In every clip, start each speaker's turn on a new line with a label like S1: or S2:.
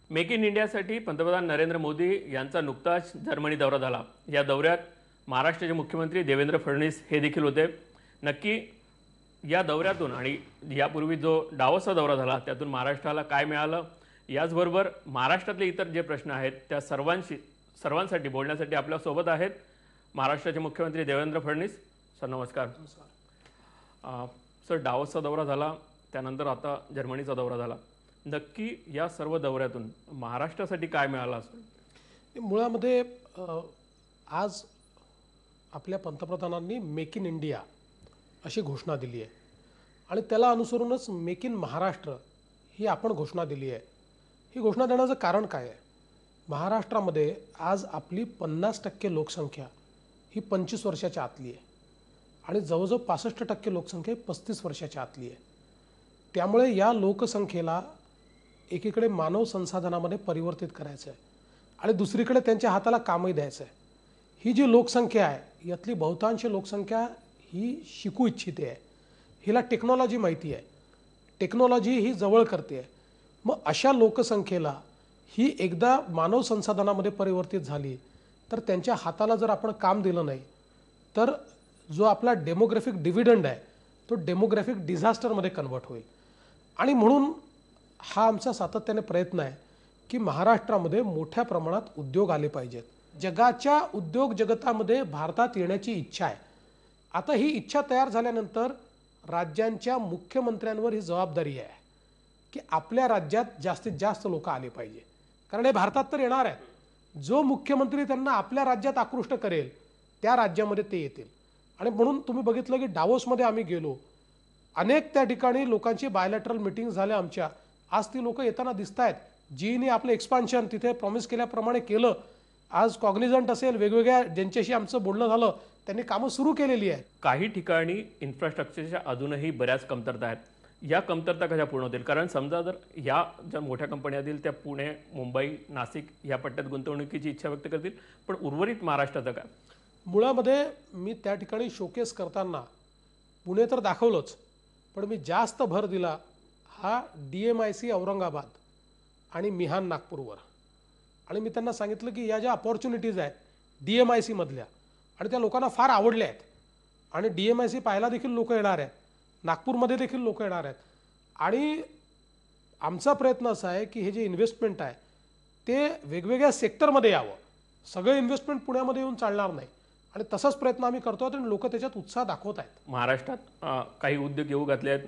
S1: Make in इंडियासाठी पंतप्रधान नरेंद्र मोदी यांचा नुकताच जर्मनी दौरा झाला। या दौऱ्यात महाराष्ट्राचे मुख्यमंत्री देवेंद्र फडणवीस हे देखील होते। नक्की या दौऱ्यातून आणि यापूर्वी जो डावोसचा दौरा झाला त्यातून महाराष्ट्राला काय मिळालं, याचबरोबर महाराष्ट्रातले इतर जे प्रश्न आहेत त्या सर्वांसाठी बोलण्यासाठी आपल्या सोबत आहेत महाराष्ट्राचे मुख्यमंत्री देवेंद्र फडणवीस। सर नमस्कार। सर, डावोसचा दौरा झाला, त्यानंतर आता जर्मनीचा दौरा झाला, नक्की या सर्व दौऱ्यातून महाराष्ट्रासाठी काय मिळालं असेल?
S2: मुळामध्ये आज आपल्या पंतप्रधानांनी मेक इन इंडिया अशी घोषणा दिली आहे आणि त्याला अनुसरूनच मेक इन महाराष्ट्र ही आपण घोषणा दिली आहे। ही घोषणा देण्याचं कारण काय आहे? महाराष्ट्रामध्ये आज आपली 50% लोकसंख्या ही 25 वर्षाच्या आतली आहे आणि जवळजवळ 65% लोकसंख्या ही 35 वर्षाच्या आतली आहे। त्यामुळे या लोकसंख्येला एकीकडे मानव संसाधनामध्ये परिवर्तित करायचं आहे आणि दुसरीकडे त्यांच्या हाताला कामही द्यायचं आहे। ही जी लोकसंख्या आहे यातली बहुतांश लोकसंख्या ही शिकू इच्छिते आहे, हिला टेक्नॉलॉजी माहिती आहे, टेक्नॉलॉजी ही जवळ करते आहे। मग अशा लोकसंख्येला ही एकदा मानव संसाधनामध्ये परिवर्तित झाली तर त्यांच्या हाताला जर आपण काम दिलं नाही तर जो आपला डेमोग्राफिक डिव्हिडंड आहे तो डेमोग्राफिक डिझास्टरमध्ये कन्वर्ट होईल। आणि म्हणून हा आमचा सातत्याने प्रयत्न आहे की महाराष्ट्रामध्ये मोठ्या प्रमाणात उद्योग आले पाहिजेत। जगाच्या उद्योग जगतामध्ये भारतात येण्याची इच्छा आहे। आता ही इच्छा तयार झाल्यानंतर राज्यांच्या मुख्यमंत्र्यांवर ही जबाबदारी आहे की आपल्या राज्यात जास्तीत जास्त लोक आले पाहिजे, कारण हे भारतात तर येणार आहेत। जो मुख्यमंत्री त्यांना आपल्या राज्यात आकृष्ट करेल त्या राज्यामध्ये ते येतील। आणि म्हणून तुम्ही बघितलं की डावोसमध्ये आम्ही गेलो, अनेक त्या ठिकाणी लोकांची बायलॅटरल मीटिंग झाल्या आमच्या। आज ती लोक येताना दिसत आहेत, जीनी आपलं एक्सपान्शन तिथे प्रॉमिस केल्याप्रमाणे केलं। आज कॉग्निझंट असेल, वेगवेगळ्या ज्यांच्याशी आमचं बोलणं झालं त्यांनी कामं सुरू केलेली आहेत।
S1: काही ठिकाणी इन्फ्रास्ट्रक्चरच्या अजूनही बऱ्याच कमतरता आहेत, या कमतरता कशा पूर्ण होतील? कारण समजा जर या ज्या मोठ्या कंपन्या असतील त्या पुणे, मुंबई, नाशिक या पट्ट्यात गुंतवणुकीची इच्छा व्यक्त करतील, पण उर्वरित महाराष्ट्राचं काय?
S2: मुळामध्ये मी त्या ठिकाणी शोकेस करताना पुणे तर दाखवलंच, पण मी जास्त भर दिला हा DMIC औरंगाबाद आणि मिहान नागपूरवर। आणि मी त्यांना सांगितलं की या ज्या अपॉर्च्युनिटीज आहेत DMIC मधल्या आणि त्या लोकांना फार आवडल्या आहेत आणि DMIC पाहायला देखील लोक येणार आहेत, नागपूरमध्ये देखील लोक येणार आहेत। आणि आमचा प्रयत्न असा आहे की हे जे इन्व्हेस्टमेंट आहे ते वेगवेगळ्या सेक्टरमध्ये यावं, सगळं इन्व्हेस्टमेंट पुण्यामध्ये येऊन चालणार नाही। आणि तसाच प्रयत्न आम्ही करतो आणि लोक त्याच्यात उत्साह दाखवत आहेत।
S1: महाराष्ट्रात काही उद्योग येऊ घातले आहेत,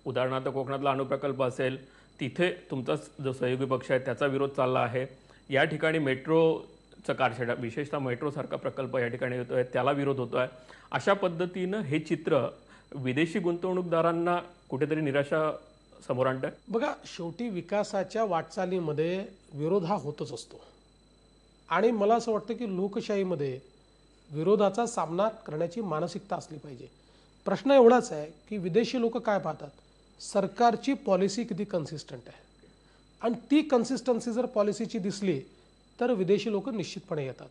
S1: उदाहरणार्थ कोकणातला अणुप्रकल्प असेल, तिथे तुमचा जो सहयोगी पक्ष आहे त्याचा विरोध चालला आहे। या ठिकाणी मेट्रोचं कारशेड, विशेषतः मेट्रोसारखा प्रकल्प या ठिकाणी येतोय, त्याला विरोध होतो आहे। अशा पद्धतीनं हे चित्र विदेशी गुंतवणूकदारांना कुठेतरी निराशा समोर आणतं।
S2: बघा, शेवटी विकासाच्या वाटचालीमध्ये विरोध हा होतच असतो आणि मला असं वाटतं की लोकशाहीमध्ये विरोधाचा सामना करण्याची मानसिकता असली पाहिजे। प्रश्न एवढाच आहे की विदेशी लोक काय पाहतात, सरकारची पॉलिसी किती कन्सिस्टंट आहे, आणि ती कन्सिस्टन्सी जर पॉलिसीची दिसली तर विदेशी लोक निश्चितपणे येतात।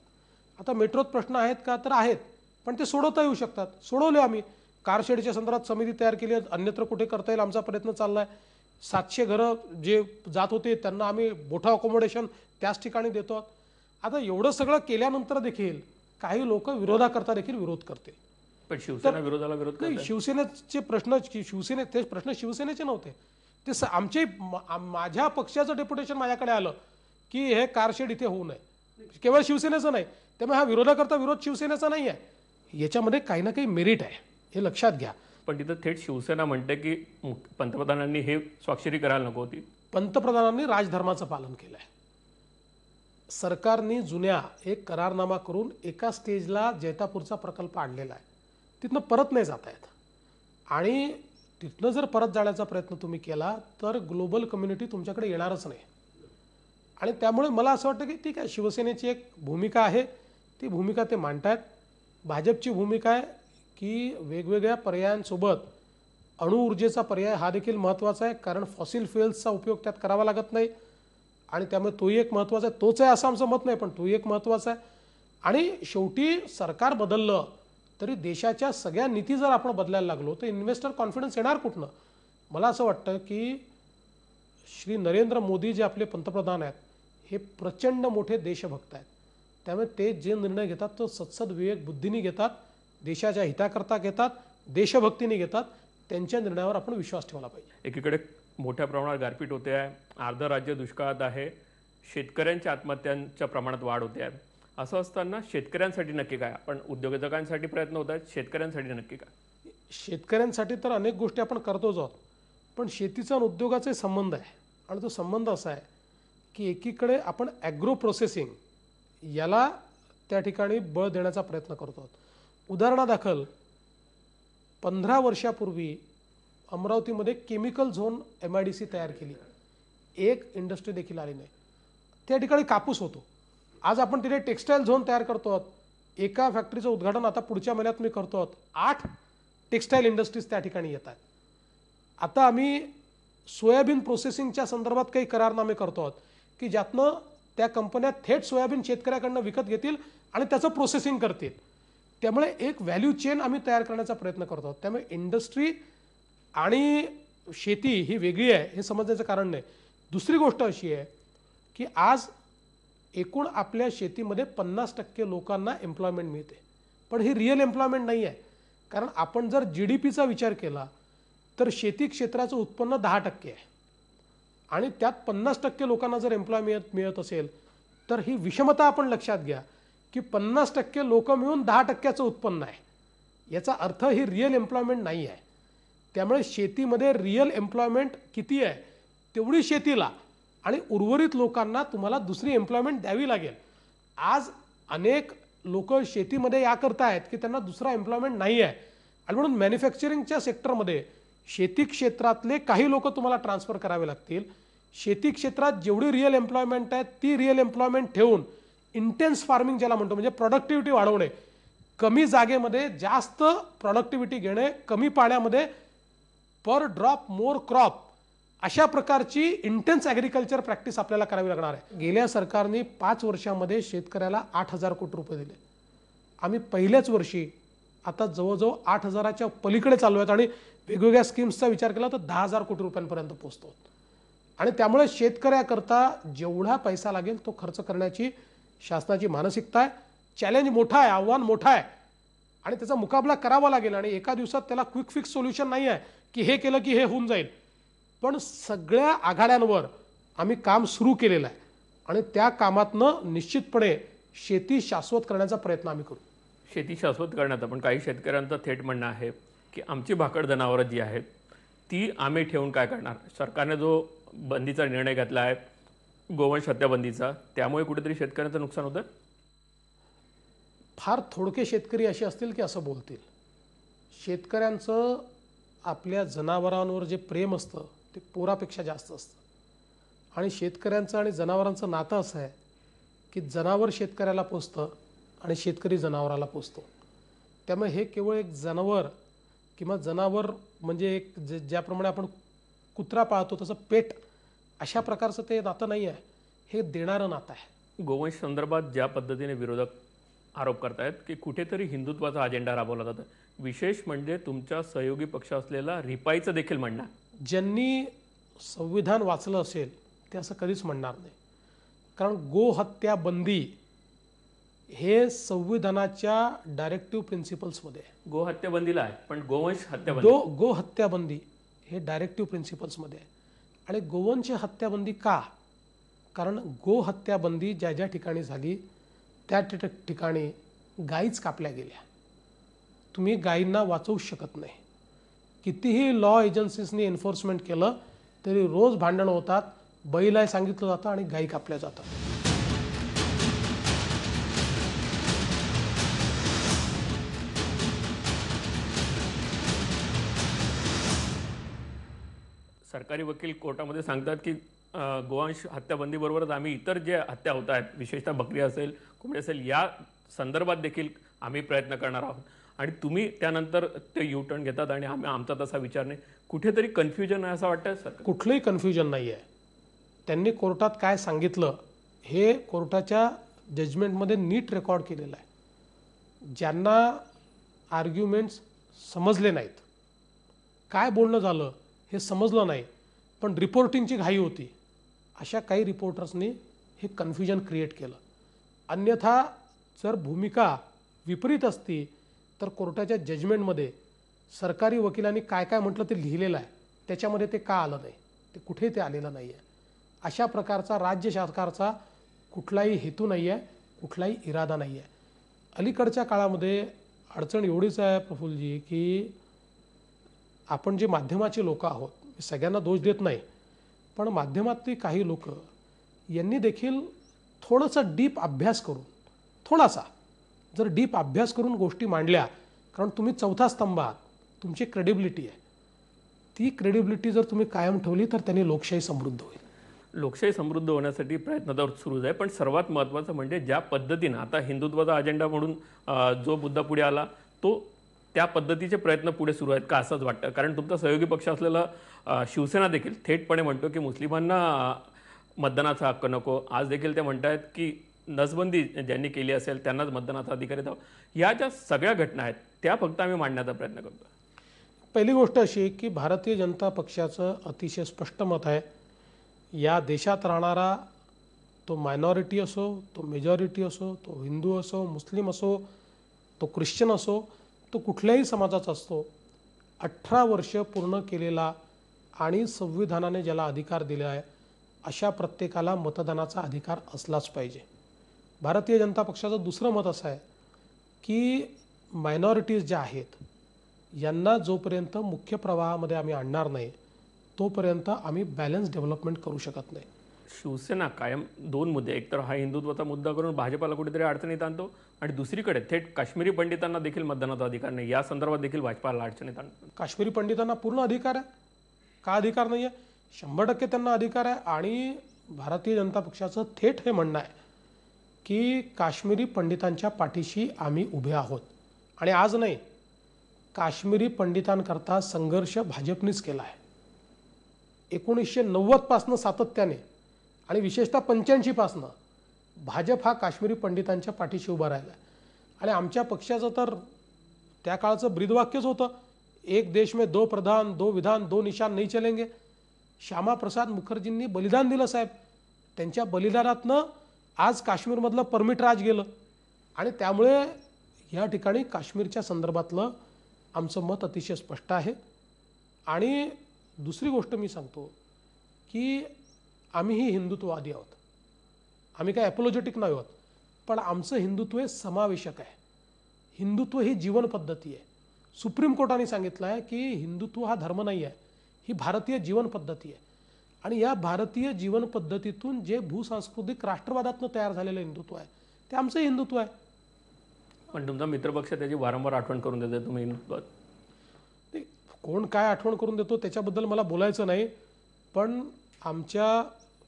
S2: आता मेट्रोत प्रश्न आहेत का, तर आहेत, पण ते सोडवता येऊ शकतात। सोडवले आम्ही, कारशेडच्या संदर्भात समिती तयार केली आहे, अन्यत्र कुठे करता येईल आमचा प्रयत्न चालला आहे। 700 घरं जे जात होते त्यांना आम्ही मोठं अकोमोडेशन त्याच ठिकाणी देतो। आता एवढं सगळं केल्यानंतर देखील काही लोक विरोधाकरता देखील विरोध करतील।
S1: पण शिवसेना विरोधाला विरोध
S2: नाही,
S1: करते।
S2: शिवसेनेचे प्रश्न ते प्रश्न शिवसेनेचे नव्हते, ते आमचे माझ्या पक्षाचं डेप्युटेशन माझ्याकडे आलं की हे कारशेड इथे होऊ नये, केवळ शिवसेनेचं नाही। त्यामुळे हा विरोधाकरता विरोध शिवसेनेचा नाही आहे, याच्यामध्ये काही ना काही मेरिट आहे, हे लक्षात घ्या।
S1: पण तिथं थेट शिवसेना म्हणते की पंतप्रधानांनी हे स्वाक्षरी करायला नको होती।
S2: पंतप्रधानांनी राजधर्माचं पालन केलं आहे। सरकारने जुन्या एक करारनामा करून एका स्टेजला जैतापूरचा प्रकल्प आणलेला आहे, तिथनं परत नाही जाता येत। आणि तिथनं जर परत जाण्याचा प्रयत्न तुम्ही केला तर ग्लोबल कम्युनिटी तुमच्याकडे येणारच नाही। आणि त्यामुळे मला असं वाटतं की ठीक आहे, शिवसेनेची एक भूमिका आहे, ती भूमिका ते मांडतायत। भाजपची भूमिका आहे की वेगवेगळ्या पर्यायांसोबत अणुऊर्जेचा पर्याय हा देखील महत्त्वाचा आहे, कारण फॉसिल फ्युएल्सचा उपयोग त्यात करावा लागत नाही आणि त्यामुळे तोही एक महत्त्वाचा आहे। तोच आहे असं आमचं मत नाही, पण तोही एक महत्त्वाचा आहे। आणि शेवटी सरकार बदललं तरी देशाच्या सगळ्या नीती जर आपण बदलायला लागलो तर इन्व्हेस्टर कॉन्फिडन्स येणार कुठनं? मला असं वाटतं की श्री नरेंद्र मोदी जे आपले पंतप्रधान आहेत हे प्रचंड मोठे देशभक्त आहेत. त्यामुळे ते जे निर्णय घेतात तो सत्सद विवेक बुद्धीने घेतात, देशाच्या हिताकरता घेतात, देशभक्तीने घेतात. त्यांच्या निर्णयावर आपण विश्वास ठेवला पाहिजे.
S1: एकीकडे मोठ्या प्रमाणात गारपीट होते आहे, अर्ध राज्य दुष्काळात आहे, शेतकऱ्यांच्या आत्महत्यांच्या प्रमाणात वाढ होते आहे. असं असताना शेतकऱ्यांसाठी नक्की काय? आपण उद्योजकांसाठी प्रयत्न होत आहेत, शेतकऱ्यांसाठी नक्की काय?
S2: शेतकऱ्यांसाठी तर अनेक गोष्टी आपण करतोच आहोत, पण शेतीचा आणि उद्योगाचा संबंध आहे. आणि तो संबंध असा आहे की एकीकडे आपण ॲग्रो प्रोसेसिंग याला त्या ठिकाणी बळ देण्याचा प्रयत्न करतो आहोत. उदाहरणादाखल 15 वर्षापूर्वी अमरावतीमध्ये केमिकल झोन MIDC तयार केली. एक इंडस्ट्री देखील आली नाही. त्या ठिकाणी कापूस होतो. आज आपण तिथे टेक्स्टाईल झोन तयार करतो आहोत. एका फॅक्टरीचं उद्घाटन आता पुढच्या महिन्यात मी करतो आहोत. 8 टेक्स्टाईल इंडस्ट्रीज त्या ठिकाणी येतात. आता आम्ही सोयाबीन प्रोसेसिंगच्या संदर्भात काही करारनामे करतो आहोत की ज्यातनं त्या कंपन्या थेट सोयाबीन शेतकऱ्याकडनं विकत घेतील आणि त्याचं प्रोसेसिंग करतील. त्यामुळे एक व्हॅल्यू चेन आम्ही तयार करण्याचा प्रयत्न करतो आहोत. त्यामुळे इंडस्ट्री आणि शेती ही वेगळी आहे हे समजण्याचं कारण नाही. दुसरी गोष्ट अशी आहे की आज एकूण आपल्या शेतीमध्ये 50% लोकांना एम्प्लॉयमेंट मिळते, पण ही रिअल एम्प्लॉयमेंट नाही आहे. कारण आपण जर GDPचा विचार केला तर शेती क्षेत्राचं उत्पन्न 10% आहे आणि त्यात 50% लोकांना जर एम्प्लॉयमेंट मिळत असेल तर ही विषमता आपण लक्षात घ्या की 50% लोक मिळून 10%चं उत्पन्न आहे. याचा अर्थ ही रिअल एम्प्लॉयमेंट नाही आहे. त्यामुळे शेतीमध्ये रिअल एम्प्लॉयमेंट किती आहे तेवढी शेतीला आणि उर्वरित लोकांना तुम्हाला दुसरी एम्प्लॉयमेंट द्यावी लागेल. आज अनेक लोक शेतीमध्ये या करता आहेत की त्यांना दुसरा एम्प्लॉयमेंट नाही आहे आणि म्हणून मॅन्युफॅक्चरिंगच्या सेक्टरमध्ये शेती क्षेत्रातले काही लोक तुम्हाला ट्रान्सफर करावे लागतील. शेती क्षेत्रात जेवढी रिअल एम्प्लॉयमेंट आहे ती रिअल एम्प्लॉयमेंट ठेवून इंटेन्स फार्मिंग ज्याला म्हणतो म्हणजे प्रोडक्टिव्हिटी वाढवणे, कमी जागेमध्ये जास्त प्रोडक्टिव्हिटी घेणे, कमी पाण्यामध्ये पर ड्रॉप मोर क्रॉप, अशा प्रकारची इंटेन्स ॲग्रिकल्चर प्रॅक्टिस आपल्याला करावी लागणार आहे. गेल्या सरकारने 5 वर्षामध्ये शेतकऱ्याला 8,000 कोटी रुपये दिले. आम्ही पहिल्याच वर्षी आता जवळजवळ 8,000च्या पलीकडे चालू आहेत आणि वेगवेगळ्या स्कीम्सचा विचार केला तर 10,000 कोटी रुपयांपर्यंत पोहोचतो. आणि त्यामुळे शेतकऱ्याकरता जेवढा पैसा लागेल तो खर्च करण्याची शासनाची मानसिकता आहे. चॅलेंज मोठा आहे, आव्हान मोठा आहे आणि त्याचा मुकाबला करावा लागेल. आणि एका दिवसात त्याला क्विक फिक्स सोल्युशन नाही आहे की हे केलं की हे होऊन जाईल. पण सगळ्या आघाड्यांवर आम्ही काम सुरू केलेलं आहे आणि त्या कामातनं निश्चितपणे शेती शाश्वत करण्याचा प्रयत्न आम्ही करू.
S1: शेती शाश्वत करण्यात पण काही शेतकऱ्यांचं थेट म्हणणं आहे की आमची भाकड जनावरं जी आहेत ती आम्ही ठेवून काय करणार? सरकारने जो बंदीचा निर्णय घेतला आहे गोवंश हत्याबंदीचा, त्यामुळे कुठेतरी शेतकऱ्यांचं नुकसान होतं.
S2: फार थोडके शेतकरी असे असतील की असं बोलतील. शेतकऱ्यांचं आपल्या जनावरांवर जे प्रेम असतं ते पोरापेक्षा जास्त असतं. आणि शेतकऱ्यांचं आणि जनावरांचं नातं असं आहे की जनावर शेतकऱ्याला पोसतं आणि शेतकरी जनावराला पोसतो. त्यामुळे हे केवळ एक जनावर किंवा जनावर म्हणजे एक ज्याप्रमाणे आपण कुत्रा पाळतो तसं पेट अशा प्रकारचं ते नातं नाही आहे, हे देणारं नातं आहे.
S1: गोवंश संदर्भात ज्या पद्धतीने विरोधक आरोप करतायत की कुठेतरी हिंदुत्वाचा अजेंडा राबवला जातो, विशेष म्हणजे तुमच्या सहयोगी पक्ष असलेला रिपाईचं देखील म्हणणं.
S2: ज्यांनी संविधान वाचलं असेल ते असं कधीच म्हणणार नाही. कारण गोहत्या बंदी हे संविधानाच्या डायरेक्टिव्ह प्रिन्सिपल्समध्ये आहे.
S1: गोहत्या बंदीला आहे पण गोवंश हत्या
S2: गोहत्या बंदी हे डायरेक्टिव्ह प्रिन्सिपल्समध्ये आहे. आणि गोवंश हत्याबंदी का? कारण गोहत्याबंदी ज्या ज्या ठिकाणी झाली त्या ठिकाणी गायीच कापल्या गेल्या. तुम्ही गायींना वाचवू शकत नाही. कितीही लॉ एजन्सीजनी एन्फोर्समेंट केलं तरी रोज भांडणं होतात, बैलाय सांगितलं जातं आणि गायी कापल्या जातात.
S1: सरकारी वकील कोर्टामध्ये सांगतात की गोवंश हत्याबंदीबरोबरच आम्ही इतर जे हत्या होत आहेत, विशेषतः बकरी असेल, कोंबडी असेल, या संदर्भात देखील आम्ही प्रयत्न करणार आहोत. आणि तुम्ही त्यानंतर ते यू टर्न घेतात आणि आमचा तसा विचार नाही. कुठेतरी कन्फ्युजन आहे असं वाटतं सर?
S2: कुठलंही कन्फ्युजन नाही आहे. त्यांनी कोर्टात काय सांगितलं हे कोर्टाच्या जजमेंटमध्ये नीट रेकॉर्ड केलेलं आहे. ज्यांना आर्ग्युमेंट्स समजले नाहीत, काय बोलणं झालं हे समजलं नाही, पण रिपोर्टिंगची घाई होती, अशा काही रिपोर्टर्सनी हे कन्फ्युजन क्रिएट केलं. अन्यथा जर भूमिका विपरीत असती तर कोर्टाच्या जजमेंटमध्ये सरकारी वकिलांनी काय काय म्हटलं ते लिहिलेलं आहे, त्याच्यामध्ये ते का आलं नाही, ते कुठे ते आलेलं नाही आहे. अशा प्रकारचा राज्य सरकारचा कुठलाही हेतू नाही आहे, कुठलाही इरादा नाही आहे. अलीकडच्या काळामध्ये अडचण एवढीच आहे प्रफुल्लजी, की आपण जे माध्यमाचे लोक आहोत, मी सगळ्यांना दोष देत नाही, पण माध्यमातली काही लोक यांनी देखील थोडंसं डीप अभ्यास करून, थोडासा जर डीप अभ्यास करून गोष्टी मांडल्या, कारण तुम्ही चौथा स्तंभ आहात, तुमची क्रेडिबिलिटी आहे, ती क्रेडिबिलिटी जर तुम्ही कायम ठेवली तर त्यांनी लोकशाही समृद्ध होईल.
S1: लोकशाही समृद्ध होण्यासाठी प्रयत्न तर सुरूच आहे, पण सर्वात महत्त्वाचं म्हणजे ज्या पद्धतीनं आता हिंदुत्वाचा अजेंडा म्हणून जो मुद्दा पुढे आला तो त्या पद्धतीचे प्रयत्न पुढे सुरू आहेत का असंच वाटतं. कारण तुमचा सहयोगी पक्ष असलेला शिवसेना देखील थेटपणे म्हणतो की मुस्लिमांना मतदानाचा हक्क नको. आज देखील ते म्हणत आहेत की नसबंदी ज्यांनी केली असेल त्यांनाच मतदानाचा अधिकार द्यावा. या ज्या सगळ्या घटना आहेत त्या फक्त आम्ही मांडण्याचा प्रयत्न करतो.
S2: पहिली गोष्ट अशी की भारतीय जनता पक्षाचं अतिशय स्पष्ट मत आहे, या देशात राहणारा तो मायनॉरिटी असो, तो मेजॉरिटी असो, तो हिंदू असो, मुस्लिम असो, तो ख्रिश्चन असो, तो कुठल्याही समाजाचा असतो, 18 वर्ष पूर्ण केलेला आणि संविधानाने ज्याला अधिकार दिला आहे अशा प्रत्येकाला मतदानाचा अधिकार असलाच पाहिजे. भारतीय जनता पक्षाचं दुसरं मत असं आहे की मायनॉरिटीज ज्या आहेत यांना जोपर्यंत मुख्य प्रवाहामध्ये आम्ही आणणार नाही तोपर्यंत आम्ही बॅलन्स डेव्हलपमेंट करू शकत नाही.
S1: शिवसेना कायम दोन मुद्दे, एक तर हा हिंदुत्वाचा मुद्दा करून भाजपाला कुठेतरी अडचणीत आणतो आणि दुसरीकडे थेट काश्मीरी पंडितांना देखील मतदानाचा अधिकार नाही, या संदर्भात देखील भाजपाला अडचणीत आणतो.
S2: काश्मीरी पंडितांना पूर्ण अधिकार आहे, का अधिकार नाही आहे? 100% त्यांना अधिकार आहे. आणि भारतीय जनता पक्षाचं थेट हे म्हणणं आहे की काश्मीरी पंडितांच्या पाठीशी आम्ही उभे आहोत. आणि आज नाही, काश्मीरी पंडितांकरता संघर्ष भाजपनेच केला आहे. 1990 पासनं सातत्याने आणि विशेषतः 85 पासनं भाजप हा काश्मीरी पंडितांच्या पाठीशी उभा राहिला आहे. आणि आमच्या पक्षाचं तर त्या काळचं ब्रीदवाक्यच होतं, एक देश में दो प्रधान, दो विधान, दो निशान नहीं चलेंगे. श्यामाप्रसाद मुखर्जींनी बलिदान दिलं साहेब, त्यांच्या बलिदानातनं आज काश्मीरमधलं परमिट राज गेलं. आणि त्यामुळे या ठिकाणी काश्मीरच्या संदर्भातलं आमचं मत अतिशय स्पष्ट आहे. आणि दुसरी गोष्ट मी सांगतो की आम्हीही हिंदुत्ववादी आहोत, आम्ही काय ॲपोलॉजेटिक नाही आहोत, पण आमचं हिंदुत्व हे समावेशक आहे. हिंदुत्व ही जीवन पद्धती आहे. सुप्रीम कोर्टाने सांगितलं आहे की हिंदुत्व हा धर्म नाही आहे, ही भारतीय जीवन पद्धती आहे. आणि या भारतीय जीवन पद्धतीतून जे भूसांस्कृतिक राष्ट्रवादातनं तयार झालेलं हिंदुत्व आहे ते आमचं हिंदुत्व आहे.
S1: पण तुमचा मित्रपक्ष त्याची वारंवार आठवण करून देते तुम्ही हिंदुत्वात.
S2: कोण काय आठवण करून देतो त्याच्याबद्दल मला बोलायचं नाही, पण आमच्या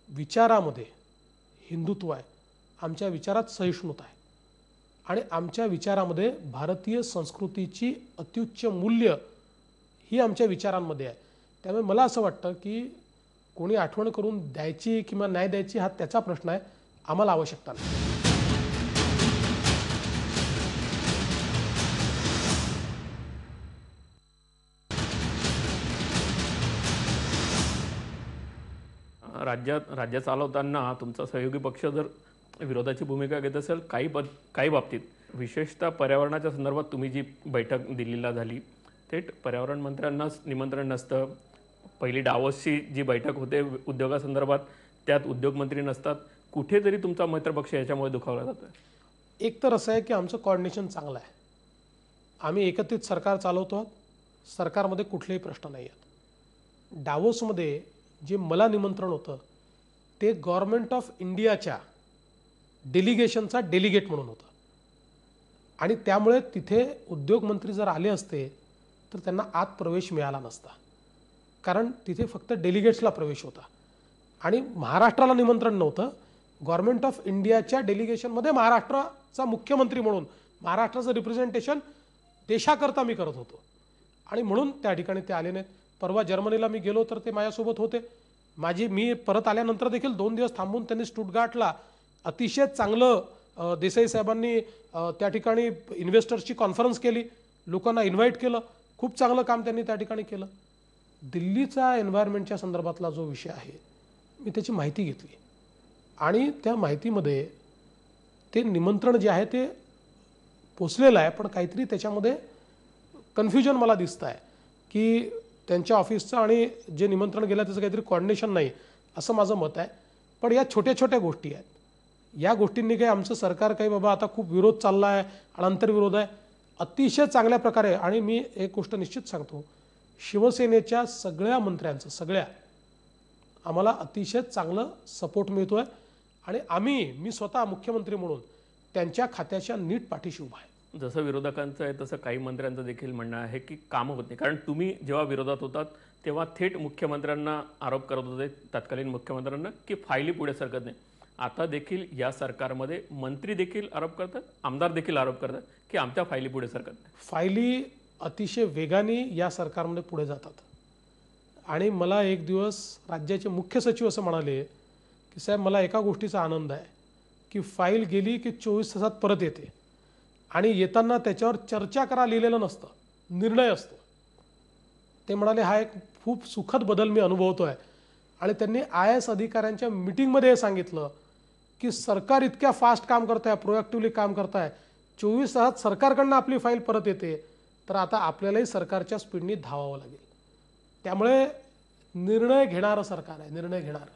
S2: विचारामध्ये हिंदुत्व आहे, आमच्या विचारात सहिष्णुता आहे आणि आमच्या विचारामध्ये भारतीय संस्कृतीची अत्युच्च मूल्य ही आमच्या विचारांमध्ये आहे. त्यामुळे मला असं वाटतं की कोणी आठवण करून द्यायची किंवा नाही द्यायची हा त्याचा प्रश्न आहे, आम्हाला आवश्यकता नाही.
S1: राज्य चालवताना तुमचा सहयोगी पक्ष जर विरोधाची भूमिका घेत असेल काही बाबतीत, विशेषतः पर्यावरणाच्या संदर्भात तुम्ही जी बैठक दिल्लीला झाली, थेट पर्यावरण मंत्र्यांनाच निमंत्रण नसतं. पहिली डावोसची जी बैठक होते उद्योगासंदर्भात त्यात उद्योगमंत्री नसतात. कुठेतरी तुमचा मित्रपक्ष याच्यामुळे दुखावला जातो.
S2: एक तर असं आहे की आमचं कोऑर्डिनेशन चांगलं आहे, आम्ही एकत्रित सरकार चालवतो, सरकारमध्ये कुठलेही प्रश्न नाही आहेत. डावोसमध्ये जे मला निमंत्रण होतं ते गव्हर्नमेंट ऑफ इंडियाच्या डेलिगेशनचा डेलिगेट म्हणून होतं. आणि त्यामुळे तिथे उद्योगमंत्री जर आले असते तर त्यांना आत प्रवेश मिळाला नसता, कारण तिथे फक्त डेलिगेट्सला प्रवेश होता आणि महाराष्ट्राला निमंत्रण नव्हतं. गव्हर्नमेंट ऑफ इंडियाच्या डेलिगेशनमध्ये महाराष्ट्राचा मुख्यमंत्री म्हणून महाराष्ट्राचं रिप्रेझेंटेशन देशाकरता मी करत होतो आणि म्हणून त्या ठिकाणी ते आले नाहीत. परवा जर्मनीला मी गेलो तर ते माझ्यासोबत होते. मी परत आल्यानंतर देखील 2 दिवस थांबून त्यांनी स्टुटगार्टला अतिशय चांगलं देसाई साहेबांनी त्या ठिकाणी इन्व्हेस्टर्सची कॉन्फरन्स केली, लोकांना इन्व्हाइट केलं, खूप चांगलं काम त्यांनी त्या ठिकाणी केलं. दिल्लीचा एन्व्हायरमेंटच्या संदर्भातला जो विषय आहे मी त्याची माहिती घेतली. आणि त्या माहितीमध्ये ते निमंत्रण जे आहे ते पोचलेलं आहे, पण काहीतरी त्याच्यामध्ये कन्फ्युजन मला दिसतं आहे की त्यांच्या ऑफिसचं आणि जे निमंत्रण गेलं त्याचं काहीतरी कॉर्डिनेशन नाही, असं माझं मत आहे. पण या छोट्या छोट्या गोष्टी आहेत, या गोष्टींनी काही आमचं सरकार काही बाबा आता खूप विरोध चालला आहे आणि आंतरविरोध आहे, अतिशय चांगल्या प्रकारे. आणि मी एक गोष्ट निश्चित सांगतो, शिवसेनेच्या सगळ्या मंत्र्यांचं सगळ्या आम्हाला अतिशय चांगलं सपोर्ट मिळतो आहे आणि मी स्वतः मुख्यमंत्री म्हणून त्यांच्या खात्याच्या नीट पाठीशी उभा आहे.
S1: जसं विरोधकांचं आहे तसं काही मंत्र्यांचं देखील म्हणणं आहे की कामं होत नाही. कारण तुम्ही जेव्हा विरोधात होतात तेव्हा थेट मुख्यमंत्र्यांना आरोप करत होते, तत्कालीन मुख्यमंत्र्यांना, की फायली पुढे सरकत नाही. आता देखील या सरकारमध्ये मंत्री देखील आरोप करतात, आमदार देखील आरोप करतात की आमच्या फायली पुढे सरकत नाही.
S2: फायली अतिशय वेगाने या सरकारमध्ये पुढे जातात. आणि मला एक दिवस राज्याचे मुख्य सचिव असं म्हणाले की साहेब, मला एका गोष्टीचा आनंद आहे की फाईल गेली की 24 तासात परत येते आणि येताना त्याच्यावर चर्चा करा लिहिलेलं नसतं, निर्णय असतो. ते म्हणाले हा एक खूप सुखद बदल मी अनुभवतो आहे. आणि त्यांनी IAS अधिकाऱ्यांच्या मीटिंगमध्ये हे सांगितलं की सरकार इतक्या फास्ट काम करत आहे, प्रोएक्टिव्हली काम करत आहे, 24 तासात सरकारकडनं आपली फाईल परत येते, तर आता आपल्यालाही सरकारच्या स्पीडनी धावावं लागेल. त्यामुळे निर्णय घेणारं सरकार आहे,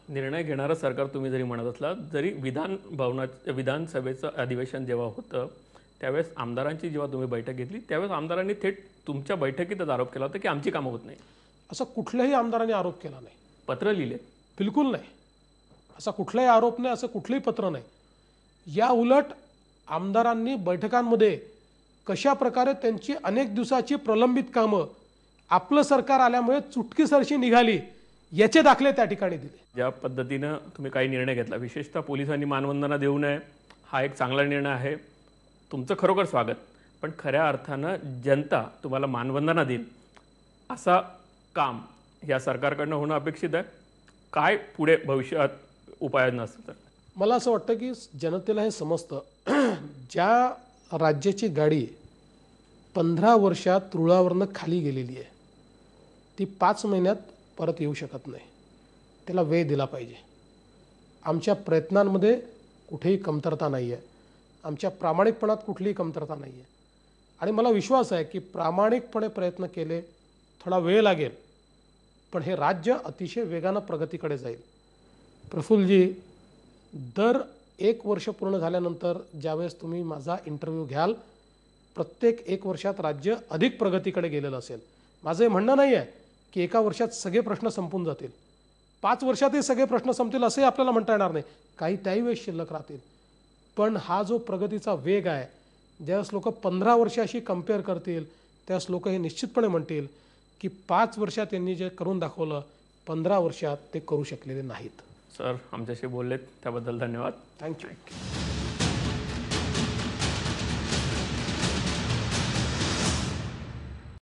S1: निर्णय घेणारं सरकार तुम्ही जरी म्हणत असला, जरी विधानसभेचं अधिवेशन जेव्हा होतं त्यावेळेस आमदारांची जेव्हा तुम्ही बैठक घेतली त्यावेळेस आमदारांनी थेट तुमच्या बैठकीतच आरोप केला होता की आमची कामं होत नाही.
S2: असं कुठल्याही आमदारांनी आरोप केला नाही,
S1: पत्र लिहिले
S2: बिलकुल नाही. असा कुठलाही आरोप नाही, असं कुठलंही पत्र नाही. या उलट आमदारांनी बैठकांमध्ये कशा प्रकारे त्यांची अनेक दिवसाची प्रलंबित कामं आपलं सरकार आल्यामुळे चुटकीसरशी निघाली याचे दाखले त्या ठिकाणी दिले.
S1: ज्या पद्धतीनं तुम्ही काही निर्णय घेतला, विशेषतः पोलिसांनी मानवंदना देऊ नये, हा एक चांगला निर्णय आहे, तुमचं खरोखर स्वागत. पण खऱ्या अर्थानं जनता तुम्हाला मानवंदना देईल असा काम या सरकारकडनं होणं अपेक्षित आहे. काय पुढे भविष्यात उपाययोजना असतील तर?
S2: मला असं वाटतं की जनतेला हे समजतं, ज्या राज्याची गाडी 15 वर्षात रुळावरनं खाली गेलेली आहे ती 5 महिन्यात परत येऊ शकत नाही. त्याला वेळ दिला पाहिजे. आमच्या प्रयत्नांमध्ये कुठेही कमतरता नाही आहे, आमच्या प्रामाणिकपणात कुठलीही कमतरता नाही आहे. आणि मला विश्वास आहे की प्रामाणिकपणे प्रयत्न केले, थोडा वेळ लागेल, पण हे राज्य अतिशय वेगानं प्रगतीकडे जाईल. प्रफुल्लजी, दर 1 वर्ष पूर्ण झाल्यानंतर ज्यावेळेस तुम्ही माझा इंटरव्ह्यू घ्याल, प्रत्येक 1 वर्षात राज्य अधिक प्रगतीकडे गेलेलं असेल. माझं हे म्हणणं नाही आहे की एका वर्षात सगळे प्रश्न संपून जातील, 5 वर्षातही सगळे प्रश्न संपतील असंही आपल्याला म्हणता येणार नाही, काही त्याही वेळेस शिल्लक राहतील. पण हा जो प्रगतीचा वेग आहे, ज्यावेळेस लोक 15 वर्षाशी कम्पेअर करतील त्यावेळेस लोक हे निश्चितपणे म्हणतील की 5 वर्षात त्यांनी जे करून दाखवलं 15 वर्षात ते करू शकलेले नाहीत.
S1: सर, आमच्याशी बोललेत त्याबद्दल धन्यवाद.
S2: थँक्यू.